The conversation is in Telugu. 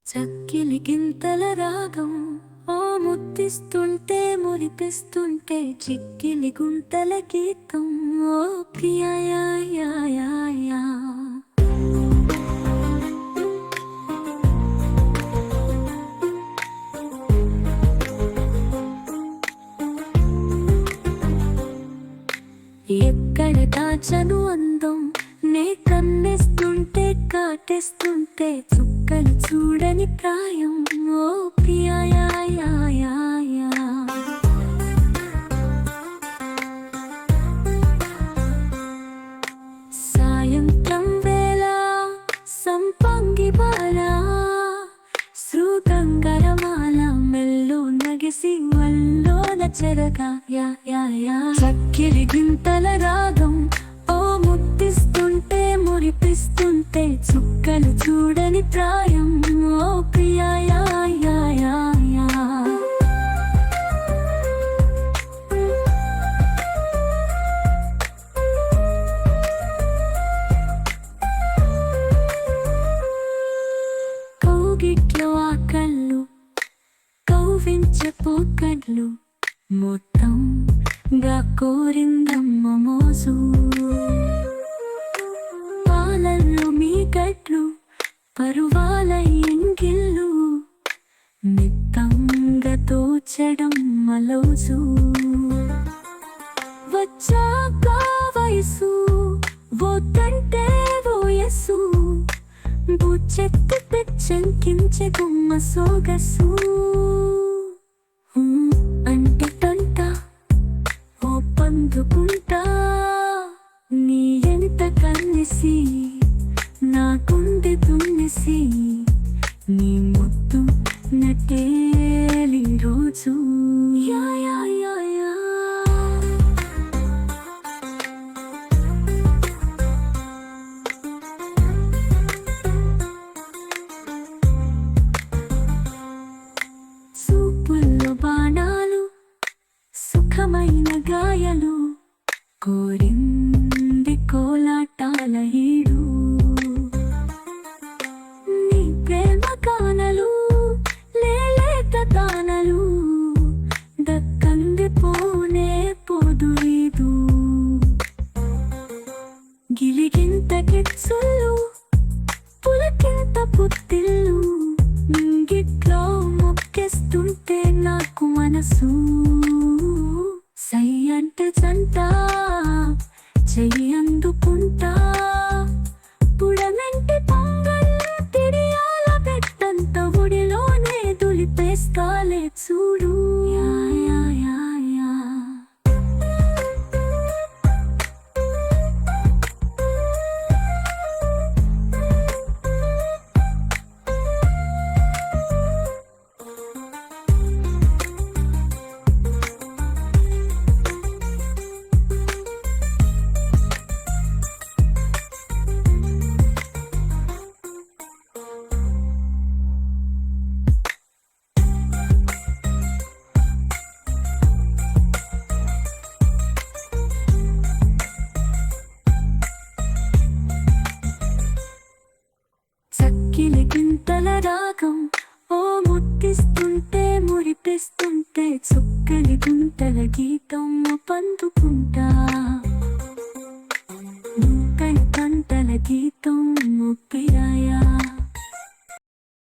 చక్కిలి గింతల రాగం ఓ ముద్దిస్తుంటే మురిపిస్తుంటే చిక్కిలి గుంతల గీతం ఓ ప్రియా ఎక్కడ దాచను అందం నే కన్నేస్తుంటే కాటేస్తుంటే చుక్కలు చూడని ప్రాయం ఓ ప్రియా సాయంత్రం వేళ సంపంగి బాల శృగంగరమాల మెల్లో నగిసి వల్లోన చెరగా చక్కిలి గింతల రాగం ఓ ముద్దిస్తుంటే మురిపిస్తుంటే చుక్కలు చూడని ప్రాయం ఓ ప్రియా కౌగిట్లో ఆ కళ్ళు కౌవించే పోకడ్లు మొత్తంగా కోరిందమ్మ మోసు పాలల్లో మీ గట్లు పరువాల ఎంగిళ్ళు నిత్తంగా తోచడం మలోజు వచ్చాక వయసు వద్దంటే వయసు బుచ్చెత్తి పెచ్చంకించే గుమ్మ సోగసు అంటే తంట ఓ పందుకుంటా నీ ఎంత కన్నేసి నా గుండె దున్నేసి నీ ముద్దు నటేలి రోజు సూపుల్లో బాణాలు సుఖమైన గాయాలు కోరింది కోలాటాల ఈడు నీ ప్రేమ కానలు లేలేత తానలు దక్కంది పోనే పోదు లేదు గిలిగింత కిచ్చుళ్ళు పులకింత పుత్తిళ్ళు గిట్లో మొక్కేస్తుంటే నాకు మనసు సై అంటే జంట చెయ్యి అందుకుంటా పుడమెంటి పొంగల్ తిరియాల పెట్టంత ఒడిలోనే దులిపేస్తాలే చూడు చక్కిలి గింతల రాగం ఓ ముద్దిస్తుంటే మురిపిస్తుంటే చుక్కలి గుంతల గీతం పందుకుంటా కంటల గీతం ప్రియా